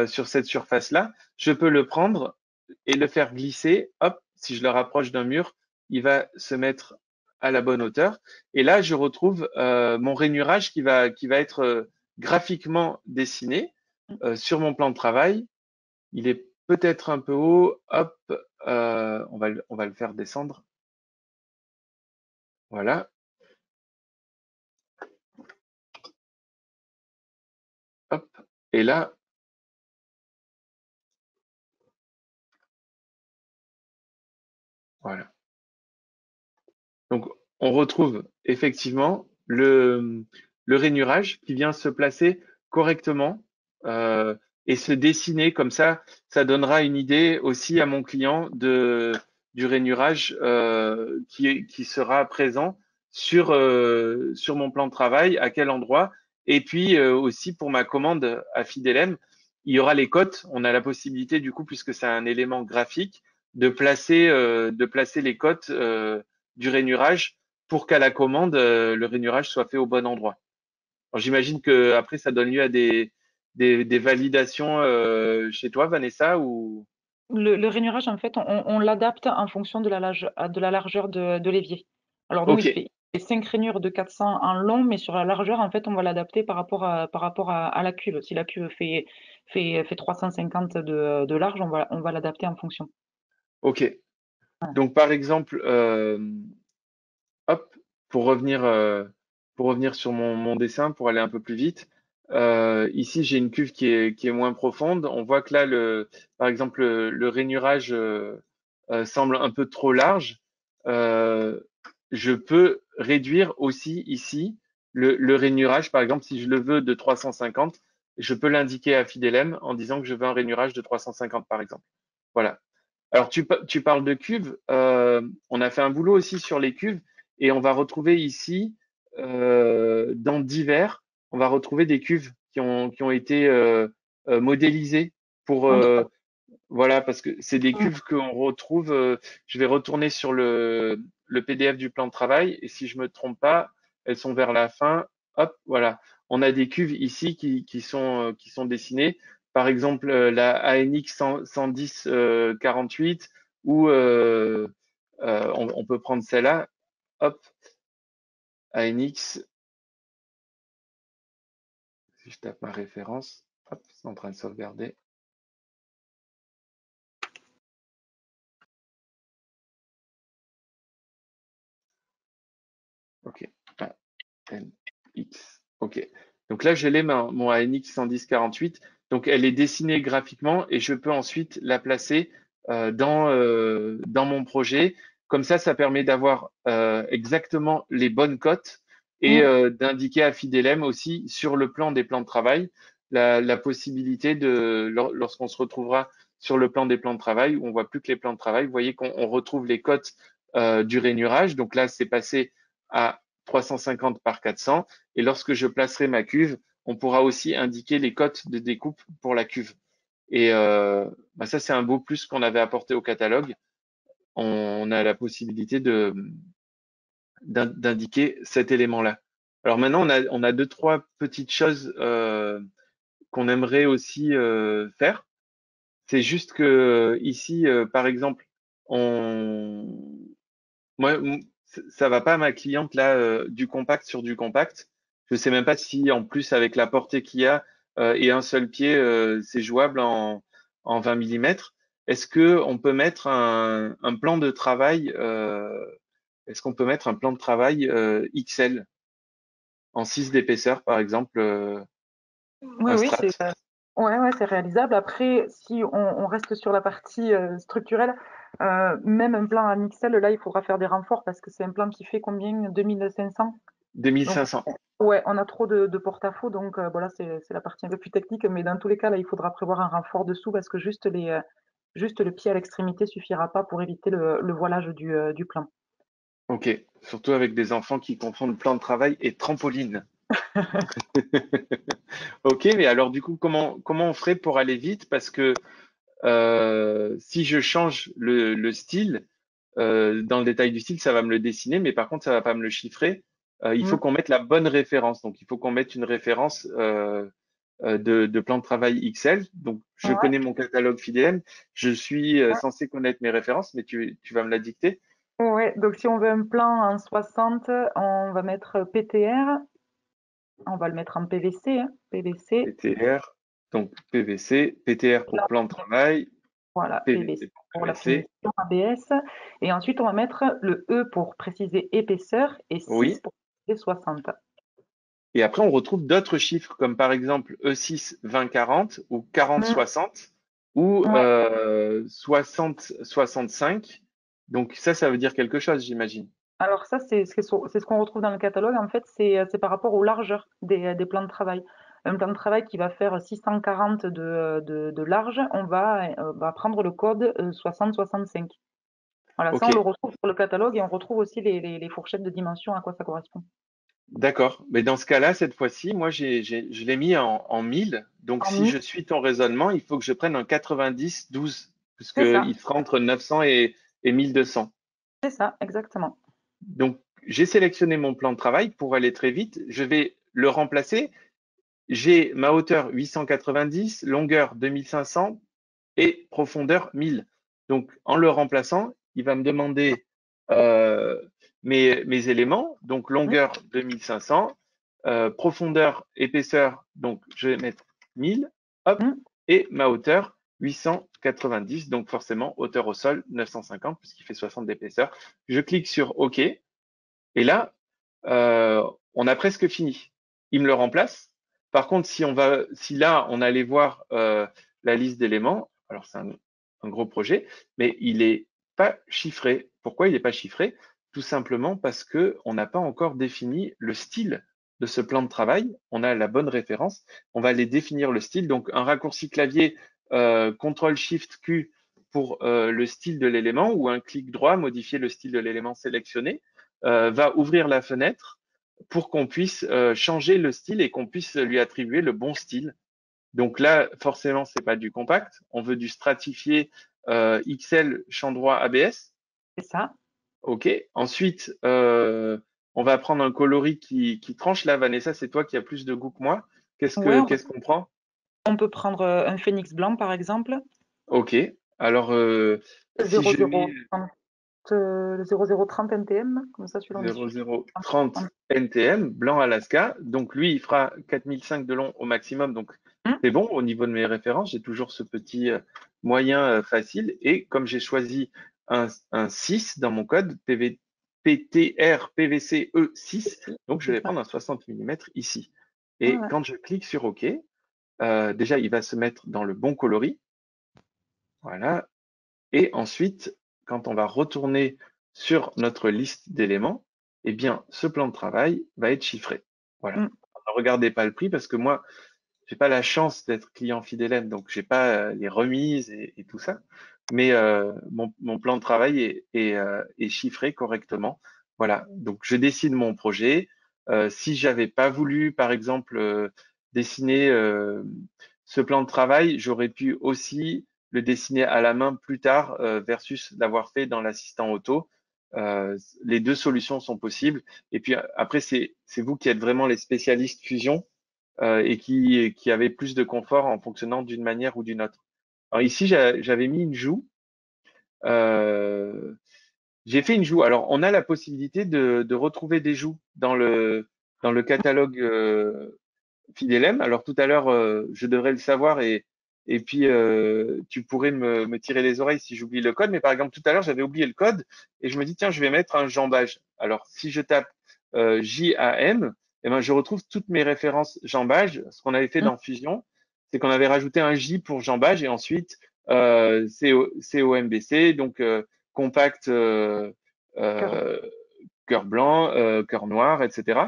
sur cette surface-là. Je peux le prendre et le faire glisser. Hop, si je le rapproche d'un mur, il va se mettre à la bonne hauteur. Et là, je retrouve mon rainurage qui va être graphiquement dessiné sur mon plan de travail. Il est peut-être un peu haut. Hop, on va le faire descendre. Voilà. Hop. Et là, voilà. Donc, on retrouve effectivement le rainurage qui vient se placer correctement et se dessiner comme ça. Ça donnera une idée aussi à mon client du rainurage qui sera présent sur mon plan de travail, à quel endroit. Et puis aussi pour ma commande à Fidelem, il y aura les cotes. On a la possibilité, du coup, puisque c'est un élément graphique, de placer les cotes du rainurage pour qu'à la commande, le rainurage soit fait au bon endroit. Alors, j'imagine que après, ça donne lieu à des validations chez toi, Vanessa, ou Le rainurage, en fait, on l'adapte en fonction de la largeur de l'évier. Alors nous, ok, il fait 5 rainures de 400 en long, mais sur la largeur, en fait, on va l'adapter par rapport à la cuve. Si la cuve fait 350 de large, on va l'adapter en fonction. ok. Donc par exemple, hop, pour revenir sur mon dessin, pour aller un peu plus vite, ici j'ai une cuve qui est moins profonde. On voit que là, par exemple, le rainurage semble un peu trop large. Euh, je peux réduire aussi ici le rainurage. Par exemple, si je le veux de 350, je peux l'indiquer à Fidelem en disant que je veux un rainurage de 350, par exemple. Voilà. Alors, tu parles de cuves. On a fait un boulot aussi sur les cuves et on va retrouver ici, dans divers, on va retrouver des cuves qui ont été modélisées pour, Ok. voilà, parce que c'est des Mm. cuves qu'on retrouve. Je vais retourner sur le PDF du plan de travail et si je me trompe pas, elles sont vers la fin. Hop, voilà. On a des cuves ici qui sont dessinées. Par exemple, la ANX 110 48 ou on peut prendre celle-là. Hop, ANX. Si je tape ma référence, hop, c'est en train de sauvegarder. Ok. ANX. Ok. Donc là, je l'ai mon ANX 110-48. Donc elle est dessinée graphiquement et je peux ensuite la placer dans mon projet. Comme ça permet d'avoir exactement les bonnes cotes et Mm. d'indiquer à Fidelem aussi sur le plan des plans de travail la possibilité lorsqu'on se retrouvera sur le plan des plans de travail, où on voit plus que les plans de travail, vous voyez qu'on retrouve les cotes du rainurage. Donc là, c'est passé à 350 par 400. Et lorsque je placerai ma cuve, on pourra aussi indiquer les cotes de découpe pour la cuve. Et ça, c'est un beau plus qu'on avait apporté au catalogue. On a la possibilité d'indiquer cet élément-là. Alors maintenant, on a deux, trois petites choses qu'on aimerait aussi faire. C'est juste que ici, par exemple, on, moi, ça va pas à ma cliente là, du compact sur du compact. Je sais même pas si en plus avec la portée qu'il y a et un seul pied, c'est jouable en 20 millimètres. Est-ce que on peut mettre un plan de travail est-ce qu'on peut mettre un plan de travail XL en 6 d'épaisseur par exemple, Oui, un oui, strat? ouais, ouais, c'est réalisable. Après, si on reste sur la partie structurelle, même un plan en XL, là, il faudra faire des renforts parce que c'est un plan qui fait combien? 2500. Donc, 2500. ouais, on a trop de porte-à-faux. Donc, voilà, c'est la partie un peu plus technique. Mais dans tous les cas, là, il faudra prévoir un renfort dessous parce que juste le pied à l'extrémité suffira pas pour éviter le voilage du plan. Ok, surtout avec des enfants qui confondent plan de travail et trampoline. Ok, mais alors du coup, comment on ferait pour aller vite? Parce que si je change le style, dans le détail du style, ça va me le dessiner, mais par contre, ça va pas me le chiffrer. Il faut Mm. qu'on mette la bonne référence. Donc, il faut qu'on mette une référence de plan de travail XL. Donc, je Ouais, connais mon catalogue fidèle. Je suis ouais. censé connaître mes références, mais tu vas me la dicter. Ouais, donc si on veut un plan en 60, on va mettre PTR, on va le mettre en PVC, hein, PVC. PTR, donc PVC, PTR pour plan de travail, Voilà, PVC PVC pour pour la PVC. finition ABS. Et ensuite, on va mettre le E pour préciser épaisseur et 6 Oui. pour préciser 60. Et après, on retrouve d'autres chiffres comme par exemple E6 20-40 ou Mm. 40-60 ou Ouais. 60-65. Donc ça veut dire quelque chose, j'imagine. Alors ça, c'est ce qu'on retrouve dans le catalogue. En fait, c'est par rapport aux largeurs des plans de travail. Un plan de travail qui va faire 640 de large, va prendre le code 60-65. Voilà, ça, Ok, on le retrouve sur le catalogue et on retrouve aussi les fourchettes de dimension, à quoi ça correspond. d'accord. Mais dans ce cas-là, cette fois-ci, moi, je l'ai mis en 1000. Donc En si mi, je suis ton raisonnement, il faut que je prenne un 90-12, c'est ça, puisqu'il sera entre 900 et 1200. c'est ça, exactement. Donc j'ai sélectionné mon plan de travail pour aller très vite. Je vais le remplacer. J'ai ma hauteur 890, longueur 2500 et profondeur 1000. Donc, en le remplaçant, il va me demander mes éléments, donc Mm, longueur 2500, profondeur, épaisseur, donc je vais mettre 1000, hop, mm, et ma hauteur 890, donc forcément hauteur au sol 950 puisqu'il fait 60 d'épaisseur. Je clique sur OK et là, euh, on a presque fini. Il me le remplace. Par contre, si là, on allait voir la liste d'éléments, alors c'est un gros projet, mais il n'est pas chiffré. Pourquoi il n'est pas chiffré? Tout simplement parce que on n'a pas encore défini le style de ce plan de travail. On a la bonne référence. On va aller définir le style. Donc, un raccourci clavier CTRL SHIFT Q pour le style de l'élément ou un clic droit, modifier le style de l'élément sélectionné, va ouvrir la fenêtre pour qu'on puisse changer le style et qu'on puisse lui attribuer le bon style. Donc là, forcément, c'est pas du compact. On veut du stratifié XL champ droit ABS. C'est ça. OK. Ensuite, on va prendre un coloris qui tranche. Là, Vanessa, c'est toi qui as plus de goût que moi. Ouais, Qu'est-ce qu'on prend? on peut prendre un phénix blanc, par exemple. OK. Alors, Le si je mets 0030, le 0030 NTM, comme ça, celui-là, on est sûr. 0030 NTM, blanc Alaska, donc lui, il fera 4005 de long au maximum. Donc, Hum, c'est bon au niveau de mes références. J'ai toujours ce petit moyen facile. Et comme j'ai choisi un 6 dans mon code, PTR PVCE 6, donc je c'est vais ça. prendre un 60 mm ici. Ouais, Et ouais. quand je clique sur OK, déjà, il va se mettre dans le bon coloris. Voilà. Et ensuite, quand on va retourner sur notre liste d'éléments, eh bien, ce plan de travail va être chiffré. Voilà. Hum. Ne regardez pas le prix parce que moi, j'ai pas la chance d'être client fidèle, donc j'ai pas les remises et tout ça. Mais mon plan de travail est chiffré correctement. Voilà. Donc je dessine mon projet. Si j'avais pas voulu, par exemple, dessiner ce plan de travail, j'aurais pu aussi le dessiner à la main plus tard versus l'avoir fait dans l'assistant auto. Les deux solutions sont possibles. Et puis après, c'est vous qui êtes vraiment les spécialistes fusion et qui avait plus de confort en fonctionnant d'une manière ou d'une autre. Alors ici, j'avais mis une joue. Euh, j'ai fait une joue. Alors, on a la possibilité de retrouver des joues dans le catalogue Fidelem. Alors, tout à l'heure, je devrais le savoir et puis tu pourrais me tirer les oreilles si j'oublie le code. Mais par exemple, tout à l'heure, j'avais oublié le code et je me dis, tiens, je vais mettre un jambage. Alors, si je tape JAM, eh ben, je retrouve toutes mes références jambage. Ce qu'on avait fait Hum. dans Fusion, c'est qu'on avait rajouté un J pour jambage et ensuite COMBC, donc compact Cœur. euh, cœur blanc, cœur noir, etc.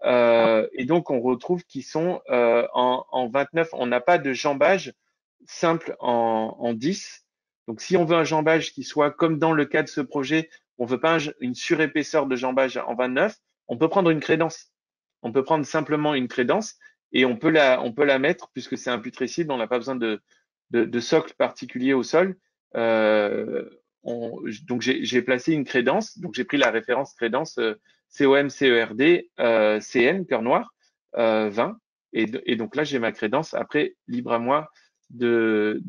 Et donc, on retrouve qu'ils sont en 29. On n'a pas de jambage simple en 10. Donc, si on veut un jambage qui soit comme dans le cas de ce projet, on veut pas une surépaisseur de jambage en 29, on peut prendre une crédence. On peut prendre simplement une crédence et on peut la mettre puisque c'est imputrescible, on n'a pas besoin de socle particulier au sol. Euh, donc j'ai placé une crédence, donc j'ai pris la référence crédence COM-CERD CN, cœur noir, 20. Et donc là, j'ai ma crédence. Après, libre à moi de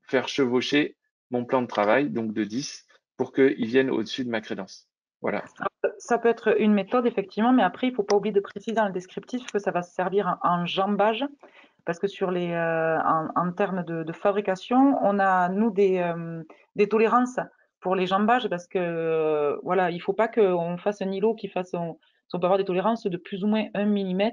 faire chevaucher mon plan de travail, donc de 10, pour qu'il vienne au-dessus de ma crédence. Voilà. Ça peut être une méthode, effectivement, mais après, il ne faut pas oublier de préciser dans le descriptif que ça va se servir en jambage, parce que en termes de fabrication, on a, nous, des tolérances pour les jambages, parce que, voilà, il ne faut pas qu'on fasse un îlot on peut avoir des tolérances de plus ou moins 1 mm.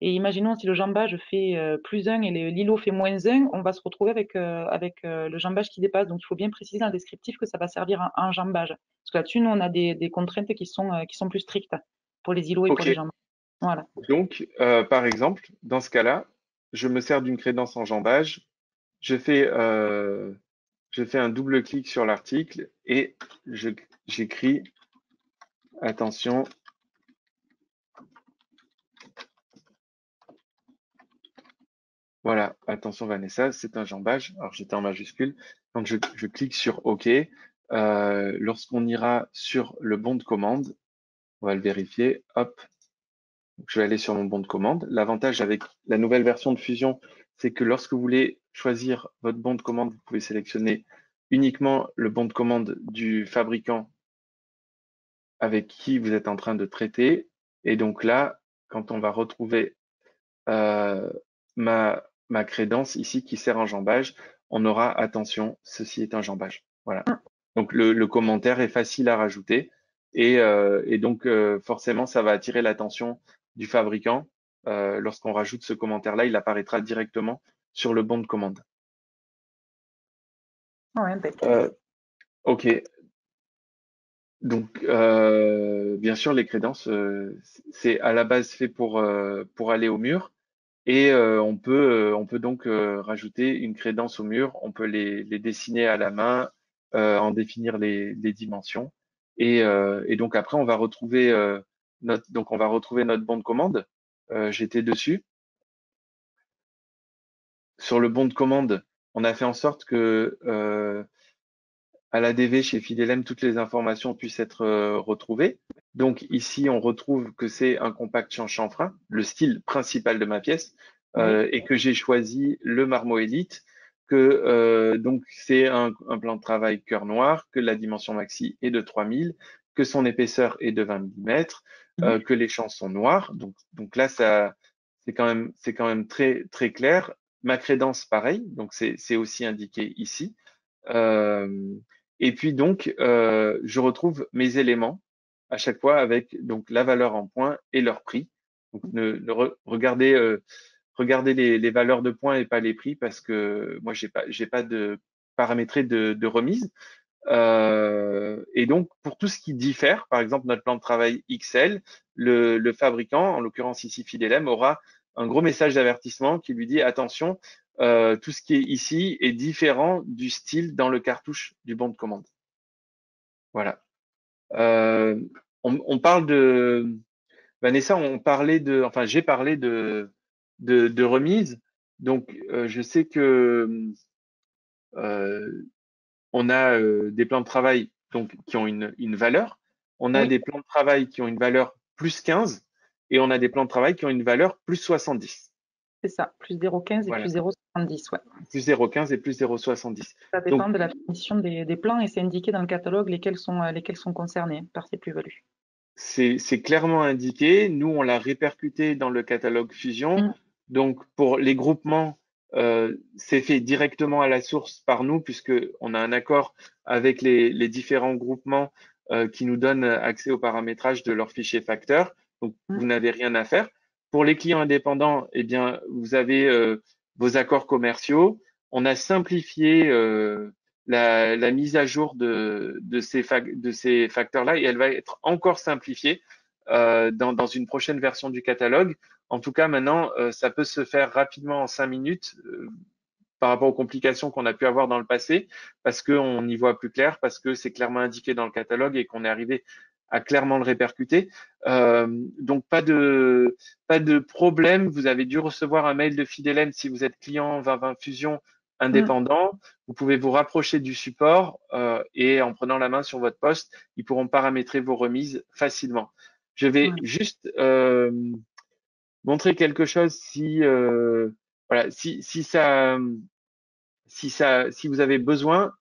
Et imaginons si le jambage fait plus 1 et l'îlot fait moins 1, on va se retrouver avec le jambage qui dépasse. Donc, il faut bien préciser dans le descriptif que ça va servir en jambage. Parce que là-dessus, nous, on a des contraintes qui sont plus strictes pour les îlots et pour OK. les jambages. Voilà. Donc, par exemple, dans ce cas-là, je me sers d'une crédence enjambage, je fais, euh, je fais un double clic sur l'article et j'écris, attention, voilà, attention Vanessa, c'est un jambage. Alors j'étais en majuscule, donc je clique sur OK. Lorsqu'on ira sur le bon de commande, on va le vérifier, hop, je vais aller sur mon bon de commande. L'avantage avec la nouvelle version de Fusion, c'est que lorsque vous voulez choisir votre bon de commande, vous pouvez sélectionner uniquement le bon de commande du fabricant avec qui vous êtes en train de traiter. Et donc là, quand on va retrouver euh, ma crédence ici qui sert en jambage, on aura attention, ceci est un jambage. Voilà. Donc le commentaire est facile à rajouter et donc forcément ça va attirer l'attention du fabricant. Lorsqu'on rajoute ce commentaire-là, il apparaîtra directement sur le bon de commande. Ouais, impec. OK. Donc bien sûr les crédences c'est à la base fait pour aller au mur. Et on peut donc rajouter une crédence au mur. On peut les dessiner à la main, en définir les dimensions. Et donc après, on va retrouver donc on va retrouver notre bon de commande. J'étais dessus. Sur le bon de commande, on a fait en sorte que à l'ADV chez Fidelem, toutes les informations puissent être retrouvées. Donc ici, on retrouve que c'est un compact chanfrein, le style principal de ma pièce, Oui. et que j'ai choisi le Marmot Elite, que donc c'est un plan de travail cœur noir, que la dimension maxi est de 3000, que son épaisseur est de 20 mm, Mhm. que les champs sont noirs. Donc là, ça, c'est quand même très, très clair. Ma crédence, pareil, donc c'est aussi indiqué ici. Euh, et puis donc, je retrouve mes éléments à chaque fois avec donc la valeur en points et leur prix. Donc, regardez, regardez les valeurs de points et pas les prix parce que moi, j'ai pas de paramétré de remise. Et donc, pour tout ce qui diffère, par exemple, notre plan de travail XL, le fabricant, en l'occurrence ici Fidelem, aura un gros message d'avertissement qui lui dit attention, tout ce qui est ici est différent du style dans le cartouche du bon de commande. Voilà. Euh, on parle de Vanessa, on parlait de, enfin, j'ai parlé de remise. Donc, je sais que euh, on a des plans de travail donc, qui ont une valeur, on a Oui, des plans de travail qui ont une valeur plus 15 et on a des plans de travail qui ont une valeur plus 70. c'est ça. Plus 0,15 et plus Voilà, 0,70, ouais. plus 0,15 et plus 0,70. Ça dépend Donc, de la définition des plans et c'est indiqué dans le catalogue lesquels sont concernés par ces plus-values. c'est clairement indiqué. Nous, on l'a répercuté dans le catalogue Fusion. Mm. Donc, pour les groupements, c'est fait directement à la source par nous, puisque on a un accord avec les différents groupements qui nous donnent accès au paramétrage de leurs fichiers facteurs. Donc, Mm. vous n'avez rien à faire. Pour les clients indépendants, eh bien, vous avez vos accords commerciaux. On a simplifié la mise à jour de ces facteurs-là et elle va être encore simplifiée dans une prochaine version du catalogue. En tout cas, maintenant, ça peut se faire rapidement en 5 minutes par rapport aux complications qu'on a pu avoir dans le passé, parce qu'on y voit plus clair, parce que c'est clairement indiqué dans le catalogue et qu'on est arrivé à clairement le répercuter. Euh, donc pas de problème. Vous avez dû recevoir un mail de Fidelem si vous êtes client 2020 Fusion Mm. indépendant. Vous pouvez vous rapprocher du support et en prenant la main sur votre poste, ils pourront paramétrer vos remises facilement. Je vais Voilà. juste montrer quelque chose si voilà si vous avez besoin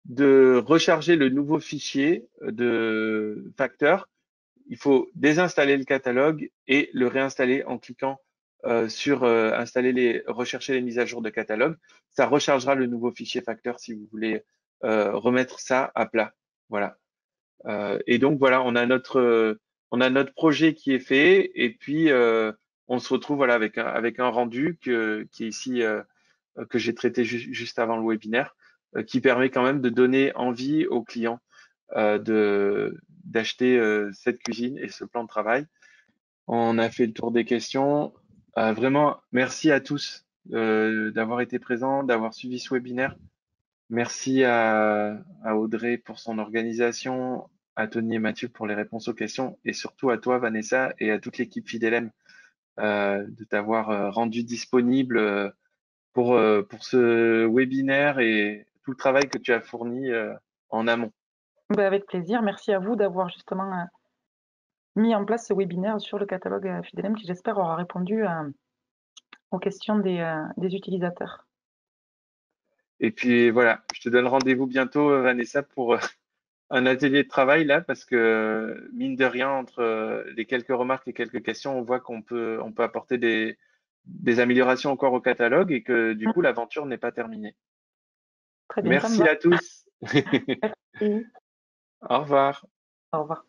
de recharger le nouveau fichier de facteur, il faut désinstaller le catalogue et le réinstaller en cliquant sur rechercher les mises à jour de catalogue. Ça rechargera le nouveau fichier facteur si vous voulez remettre ça à plat. Voilà. Et donc voilà, on a notre projet qui est fait et puis on se retrouve voilà avec un rendu qui est ici que j'ai traité juste avant le webinaire, qui permet quand même de donner envie aux clients d'acheter cette cuisine et ce plan de travail. On a fait le tour des questions. Vraiment, merci à tous d'avoir été présents, d'avoir suivi ce webinaire. Merci à Audrey pour son organisation, à Tony et Mathieu pour les réponses aux questions, et surtout à toi, Vanessa, et à toute l'équipe Fidelem de t'avoir rendu disponible pour ce webinaire et tout le travail que tu as fourni en amont. Ben, avec plaisir. Merci à vous d'avoir justement mis en place ce webinaire sur le catalogue Fidelem qui j'espère aura répondu aux questions des utilisateurs. Et puis voilà, je te donne rendez-vous bientôt, Vanessa, pour un atelier de travail là, parce que mine de rien, entre les quelques remarques et quelques questions, on voit on peut apporter des améliorations encore au catalogue et que du Mm. coup, l'aventure n'est pas terminée. Très bien, ça me Merci va. à tous. Merci. Au revoir. Au revoir.